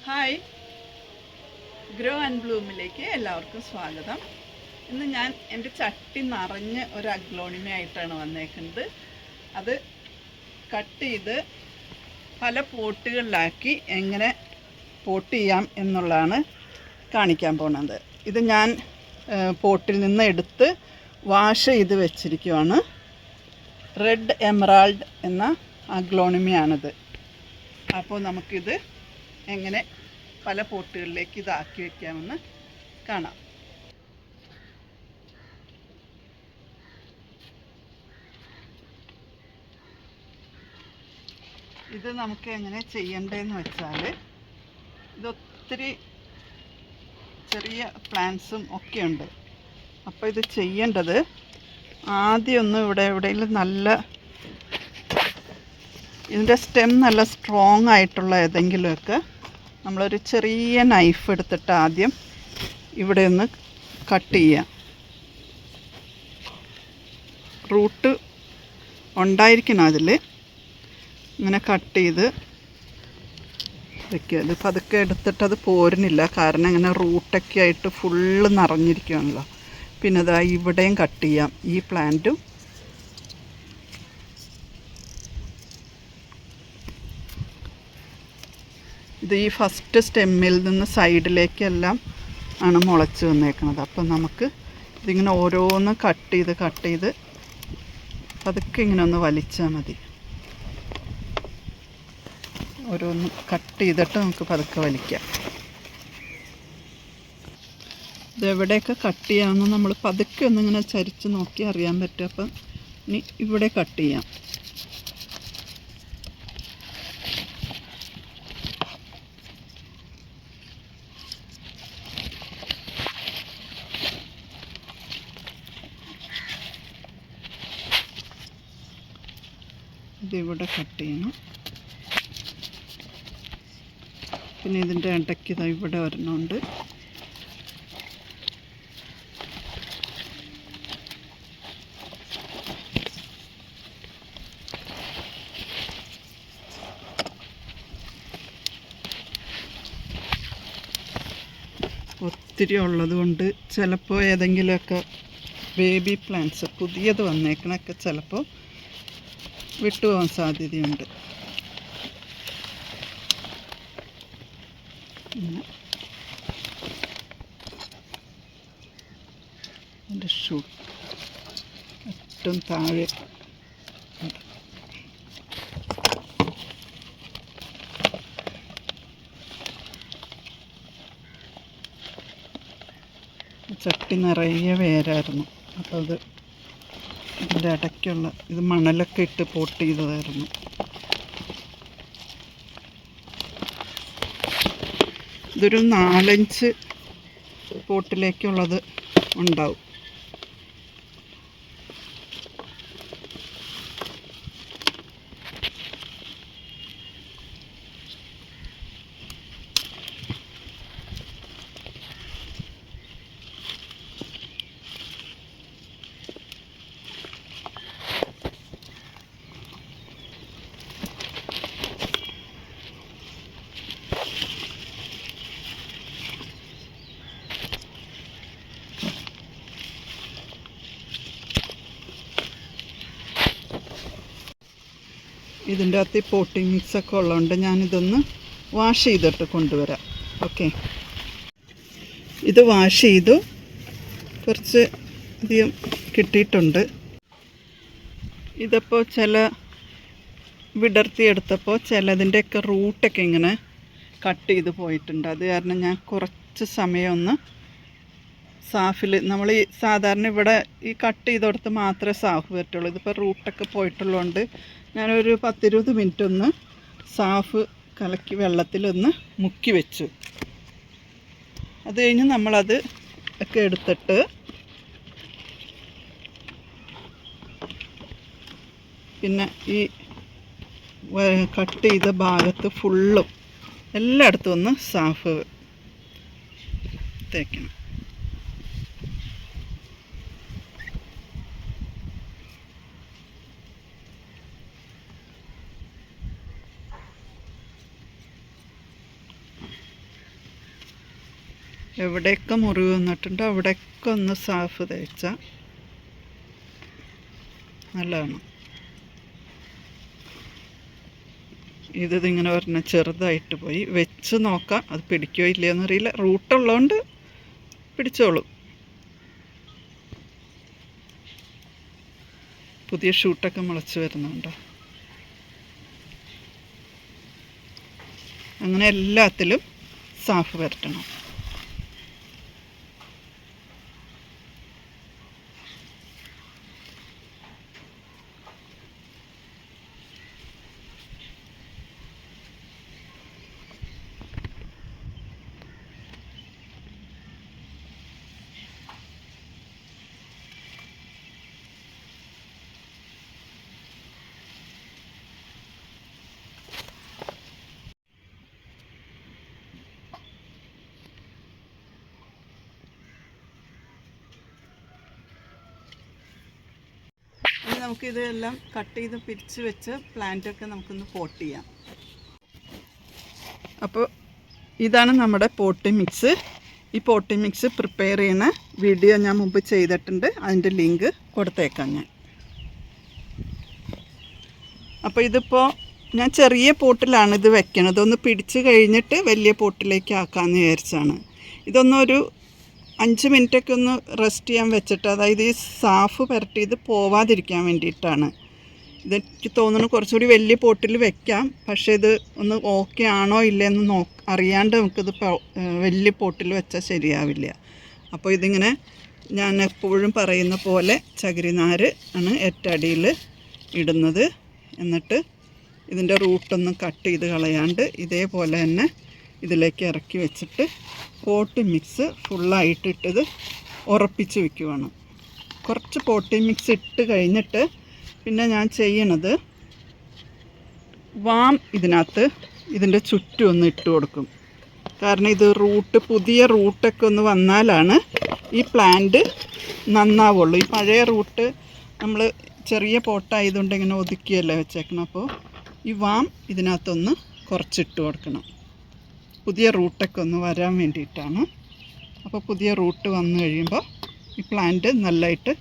Hi, grow and ബ്ലൂമിലേക്ക് എല്ലാവർക്കും സ്വാഗതം. ഇന്ന് ഞാൻ എൻ്റെ ചട്ടി നിറഞ്ഞ് ഒരു അഗ്ലോണിമയായിട്ടാണ് വന്നേക്കുന്നത്. അത് കട്ട് ചെയ്ത് പല പോട്ടുകളിലാക്കി എങ്ങനെ പോട്ട് ചെയ്യാം എന്നുള്ളതാണ് കാണിക്കാൻ പോകുന്നത്. ഇത് ഞാൻ പോട്ടിൽ നിന്ന് എടുത്ത് വാഷ് ചെയ്ത് വെച്ചിരിക്കുവാണ്. റെഡ് എമറാൾഡ് എന്ന അഗ്ലോണിമയാണിത്. അപ്പോൾ നമുക്കിത് എങ്ങനെ പല പോട്ടുകളിലേക്ക് ഇതാക്കി വയ്ക്കാമെന്ന് കാണാം. ഇത് നമുക്ക് എങ്ങനെ ചെയ്യേണ്ടതെന്ന് വെച്ചാൽ, ഇതൊത്തിരി ചെറിയ പ്ലാന്റ്സും ഒക്കെ ഉണ്ട്. അപ്പോൾ ഇത് ചെയ്യേണ്ടത് ആദ്യം ഒന്ന് എവിടെയെങ്കിലും നല്ല ഇതിൻ്റെ സ്റ്റെം നല്ല സ്ട്രോങ് ആയിട്ടുള്ള ഏതെങ്കിലുമൊക്കെ നമ്മളൊരു ചെറിയ നൈഫ് എടുത്തിട്ട് ആദ്യം ഇവിടെ ഒന്ന് കട്ട് ചെയ്യാം. റൂട്ട് ഉണ്ടായിരിക്കണം അതിൽ. ഇങ്ങനെ കട്ട് ചെയ്ത് വയ്ക്കുക. ഇത് പതുക്കെ എടുത്തിട്ടത് പോരുന്നില്ല, കാരണം ഇങ്ങനെ റൂട്ടൊക്കെ ആയിട്ട് ഫുള്ള് നിറഞ്ഞിരിക്കുകയാണല്ലോ. പിന്നെ അതാ ഇവിടെയും കട്ട് ചെയ്യാം. ഈ പ്ലാന്റും ഇത് ഈ ഫസ്റ്റ് സ്റ്റെമ്മിൽ നിന്ന് സൈഡിലേക്കെല്ലാം ആണ് മുളച്ച് വന്നേക്കുന്നത്. അപ്പം നമുക്ക് ഇതിങ്ങനെ ഓരോന്ന് കട്ട് ചെയ്ത് പതുക്കെ ഇങ്ങനെ ഒന്ന് വലിച്ചാൽ മതി. ഓരോന്ന് കട്ട് ചെയ്തിട്ട് നമുക്ക് പതുക്കെ വലിക്കാം. ഇതെവിടെയൊക്കെ കട്ട് ചെയ്യാമെന്ന് നമ്മൾ പതുക്കെ ഒന്നിങ്ങനെ ചരിച്ച് നോക്കി അറിയാൻ പറ്റും. അപ്പം ഇനി ഇവിടെ കട്ട് ചെയ്യാം. ഇതിവിടെ കട്ട് ചെയ്യണം. പിന്നെ ഇതിൻ്റെ ഇടയ്ക്ക് ഇതാ ഇവിടെ ഒരെണ്ണമുണ്ട്. ഒത്തിരി ഉള്ളത് കൊണ്ട് ചിലപ്പോൾ ഏതെങ്കിലുമൊക്കെ ബേബി പ്ലാന്റ്സ് പുതിയത് വന്നേക്കണൊക്കെ ചിലപ്പോൾ വിട്ടുപോകാൻ സാധ്യതയുണ്ട്. അതിൻ്റെ ഷൂട്ട് ഏറ്റവും താഴെ ചട്ടി നിറയെ വേരായിരുന്നു. അപ്പോൾ അത് ഇതിൻ്റെ ഇടയ്ക്കുള്ള ഇത് മണലൊക്കെ ഇട്ട് പോട്ട് ചെയ്തതായിരുന്നു. ഇതൊരു 4-5 പോട്ടിലേക്കുള്ളത് ഉണ്ടാവും. ഇതിൻ്റെ അകത്ത് ഈ പോട്ടിംഗ് മിക്സൊക്കെ ഉള്ളതുകൊണ്ട് ഞാനിതൊന്ന് വാഷ് ചെയ്തിട്ട് കൊണ്ടുവരാം. ഓക്കെ, ഇത് വാഷ് ചെയ്തു, കുറച്ച് അധികം കിട്ടിയിട്ടുണ്ട്. ഇതിപ്പോൾ വിടർത്തിയെടുത്തപ്പോൾ ചിലതിൻ്റെയൊക്കെ റൂട്ടൊക്കെ ഇങ്ങനെ കട്ട് ചെയ്ത് പോയിട്ടുണ്ട്. അത് കാരണം ഞാൻ കുറച്ച് സമയം ഒന്ന് സാഫിൽ, നമ്മൾ ഈ സാധാരണ ഇവിടെ ഈ കട്ട് ചെയ്തെടുത്ത് മാത്രമേ സാഫ് പറ്റുള്ളൂ. ഇതിപ്പോൾ റൂട്ടൊക്കെ പോയിട്ടുള്ളതുകൊണ്ട് ഞാനൊരു 10-20 മിനിറ്റ് ഒന്ന് സാഫ് കലക്കി വെള്ളത്തിലൊന്ന് മുക്കി വെച്ചു. അത് കഴിഞ്ഞ് നമ്മളത് ഒക്കെ എടുത്തിട്ട് പിന്നെ ഈ കട്ട് ചെയ്ത ഭാഗത്ത് ഫുള്ളും എല്ലായിടത്തും ഒന്ന് സാഫ് തേക്കണം. എവിടെയൊക്കെ മുറിവ് വന്നിട്ടുണ്ടോ അവിടെയൊക്കെ ഒന്ന് സാഫ് തേച്ചാൽ നല്ലതാണ്. ഇതിങ്ങനെ പറഞ്ഞാൽ ചെറുതായിട്ട് പോയി വെച്ച് നോക്കാം, അത് പിടിക്കോ ഇല്ലയെന്ന് അറിയില്ല. റൂട്ടുള്ളതുകൊണ്ട് പിടിച്ചോളൂ. പുതിയ ഷൂട്ടൊക്കെ മുളച്ച് വരുന്നുണ്ടോ. അങ്ങനെ എല്ലാത്തിലും സാഫ് വരട്ടണം. നമുക്കിതെല്ലാം കട്ട് ചെയ്ത് പിരിച്ച് വെച്ച് പ്ലാന്റൊക്കെ നമുക്കൊന്ന് പോട്ട് ചെയ്യാം. അപ്പോൾ ഇതാണ് നമ്മുടെ പോട്ടിംഗ് മിക്സ്. ഈ പോട്ടിംഗ് മിക്സ് പ്രിപ്പയർ ചെയ്യുന്ന വീഡിയോ ഞാൻ മുമ്പ് ചെയ്തിട്ടുണ്ട്, അതിൻ്റെ ലിങ്ക് കൊടുത്തേക്കാം ഞാൻ. അപ്പോൾ ഇതിപ്പോൾ ഞാൻ ചെറിയ പോട്ടിലാണ് ഇത് വെക്കണത്. ഒന്ന് പിടിച്ച് കഴിഞ്ഞിട്ട് വലിയ പോട്ടിലേക്ക് ആക്കാമെന്ന് വിചാരിച്ചാണ്. ഇതൊന്നൊരു 5 മിനിറ്റൊക്കെ ഒന്ന് റെസ്റ്റ് ചെയ്യാൻ വെച്ചിട്ട്, അതായത് ഈ സാഫ് പുരട്ടിയത് പോവാതിരിക്കാൻ വേണ്ടിയിട്ടാണ്. ഇതെനിക്ക് തോന്നുന്നു കുറച്ചുകൂടി വലിയ പോട്ടിൽ വെക്കാം, പക്ഷേ ഇത് ഒന്ന് ഓക്കെ ആണോ ഇല്ലയെന്ന് അറിയാണ്ട് നമുക്കിത് വലിയ പോട്ടിൽ വെച്ചാൽ ശരിയാവില്ല. അപ്പോൾ ഇതിങ്ങനെ ഞാൻ എപ്പോഴും പറയുന്ന പോലെ ചകിരിനാര് ആണ് ഏറ്റടിയിൽ ഇടുന്നത്. എന്നിട്ട് ഇതിൻ്റെ റൂട്ടൊന്നും കട്ട് ചെയ്ത് കളയാണ്ട് ഇതേപോലെ തന്നെ ഇതിലേക്ക് ഇറക്കി വെച്ചിട്ട് പോട്ടിംഗ് മിക്സ് ഫുള്ളായിട്ടിട്ടത് ഉറപ്പിച്ച് വയ്ക്കുവാണ്. കുറച്ച് പോട്ടിംഗ് മിക്സ് ഇട്ട് കഴിഞ്ഞിട്ട് പിന്നെ ഞാൻ ചെയ്യണത് വാം ഇതിനകത്ത് ഇതിൻ്റെ ചുറ്റും ഒന്ന് ഇട്ട് കൊടുക്കും. കാരണം ഇത് പുതിയ റൂട്ടൊക്കെ ഒന്ന് വന്നാലാണ് ഈ പ്ലാന്റ് നന്നാവുള്ളൂ. ഈ പഴയ റൂട്ട് നമ്മൾ ചെറിയ പോട്ടായതുകൊണ്ട് ഇങ്ങനെ ഒതുക്കിയല്ലേ വെച്ചേക്കണം. അപ്പോൾ ഈ വാം ഇതിനകത്തൊന്ന് കുറച്ചിട്ട് കൊടുക്കണം, പുതിയ റൂട്ടൊക്കെ ഒന്ന് വരാൻ വേണ്ടിയിട്ടാണ്. അപ്പോൾ പുതിയ റൂട്ട് വന്നു കഴിയുമ്പോൾ ഈ പ്ലാന്റ് നല്ലതായിട്ട്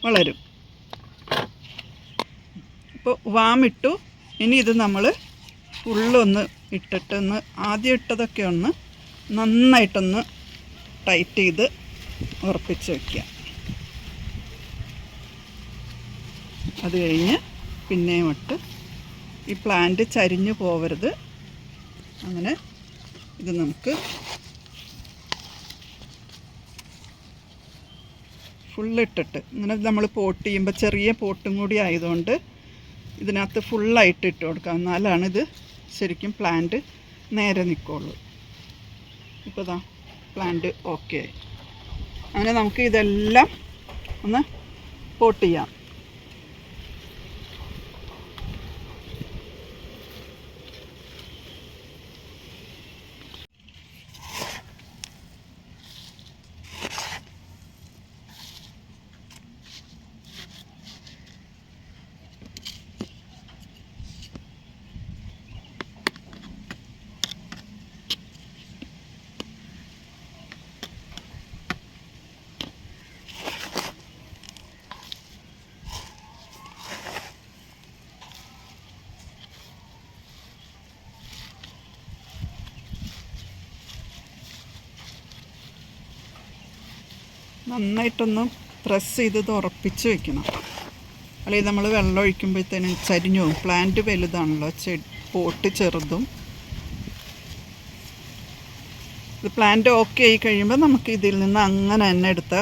വളരും. അപ്പോൾ വാമിട്ടു. ഇനി ഇത് നമ്മൾ ഫുള്ളൊന്ന് ഇട്ടിട്ടൊന്ന് ആദ്യം ഇട്ടതൊക്കെ ഒന്ന് നന്നായിട്ടൊന്ന് ടൈറ്റ് ചെയ്ത് ഉറപ്പിച്ച് വയ്ക്കുക. അത് കഴിഞ്ഞ് പിന്നെയും ഇട്ട് ഈ പ്ലാന്റ് ചരിഞ്ഞു പോവരുത്. അങ്ങനെ ഇത് നമുക്ക് ഫുള്ളിട്ടിട്ട് ഇങ്ങനെ നമ്മൾ പോട്ട് ചെയ്യുമ്പോൾ ചെറിയ പോട്ടും കൂടി ആയതുകൊണ്ട് ഇതിനകത്ത് ഫുള്ളായിട്ട് ഇട്ട് കൊടുക്കാം. എന്നാലാണ് ഇത് ശരിക്കും പ്ലാന്റ് നേരെ നിൽക്കുള്ളൂ. ഇപ്പോൾ ദാ പ്ലാന്റ് ഓക്കെ ആയി. അങ്ങനെ നമുക്ക് ഇതെല്ലാം ഒന്ന് പോട്ട് ചെയ്യാം. നന്നായിട്ടൊന്ന് പ്രസ് ചെയ്തത് ഉറപ്പിച്ച് വെക്കണം. അല്ലെങ്കിൽ നമ്മൾ വെള്ളം ഒഴിക്കുമ്പോഴത്തേനും ചരിഞ്ഞു പോകും. പ്ലാന്റ് വലുതാണല്ലോ, പോട്ട് ചെറുതും. ഇത് പ്ലാന്റ് ഓക്കെ ആയി കഴിയുമ്പോൾ നമുക്ക് ഇതിൽ നിന്ന് അങ്ങനെ തന്നെ എടുത്ത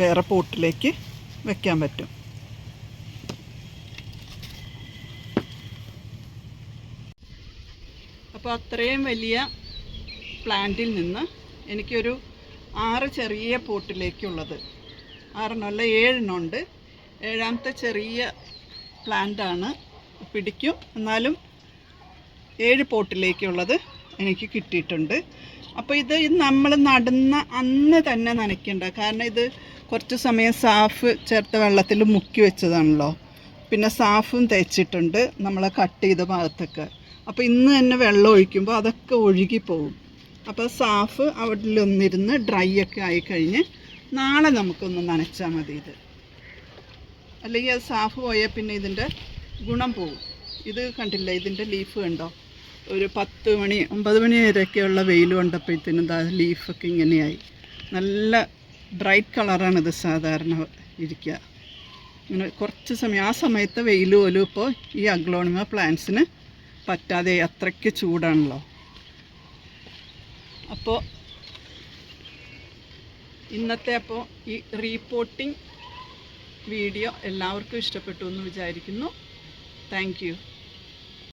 വേറെ പോട്ടിലേക്ക് വെക്കാൻ പറ്റും. അപ്പോൾ അത്രയും വലിയ പ്ലാന്റിൽ നിന്ന് എനിക്കൊരു 6 ചെറിയ പോട്ടിലേക്കുള്ളത്, 6 അല്ല 7 ഉണ്ട്. 7ാമത്തെ ചെറിയ പ്ലാന്റാണ്, പിടിക്കും. എന്നാലും 7 പോട്ടിലേക്കുള്ളത് എനിക്ക് കിട്ടിയിട്ടുണ്ട്. അപ്പോൾ ഇത് നമ്മൾ നടുന്ന അന്ന് തന്നെ നനയ്ക്കേണ്ട. കാരണം ഇത് കുറച്ച് സമയം സാഫ് ചേർത്ത വെള്ളത്തിൽ മുക്കി വെച്ചതാണല്ലോ. പിന്നെ സാഫും തേച്ചിട്ടുണ്ട് നമ്മൾ കട്ട് ചെയ്ത ഭാഗത്തൊക്കെ. അപ്പോൾ ഇന്ന് തന്നെ വെള്ളം ഒഴിക്കുമ്പോൾ അതൊക്കെ ഒഴുകിപ്പോവും. അപ്പോൾ സാഫ് അവിടെ ഒന്നിരുന്ന് ഡ്രൈ ഒക്കെ ആയിക്കഴിഞ്ഞ് നാളെ നമുക്കൊന്ന് നനച്ചാൽ മതി ഇത്. അല്ലെങ്കിൽ അത് സാഫ് പോയാൽ പിന്നെ ഇതിൻ്റെ ഗുണം പോകും. ഇത് കണ്ടില്ല, ഇതിൻ്റെ ലീഫ് കണ്ടോ? ഒരു 10 മണി 9 മണി വരെയൊക്കെയുള്ള വെയിൽ കൊണ്ടപ്പോഴത്തേനും ലീഫൊക്കെ ഇങ്ങനെയായി. നല്ല ബ്രൈറ്റ് കളറാണിത് സാധാരണ ഇരിക്കുക. ഇങ്ങനെ കുറച്ച് സമയം, ആ സമയത്ത് വെയിൽ പോലും ഇപ്പോൾ ഈ അഗ്ലോണിമ പ്ലാന്റ്സിന് പറ്റാതെ, അത്രയ്ക്ക് ചൂടാണല്ലോ. അപ്പോൾ ഇന്നത്തെ ഈ റീപോർട്ടിംഗ് വീഡിയോ എല്ലാവർക്കും ഇഷ്ടപ്പെട്ടു എന്ന് വിചാരിക്കുന്നു. Thank you.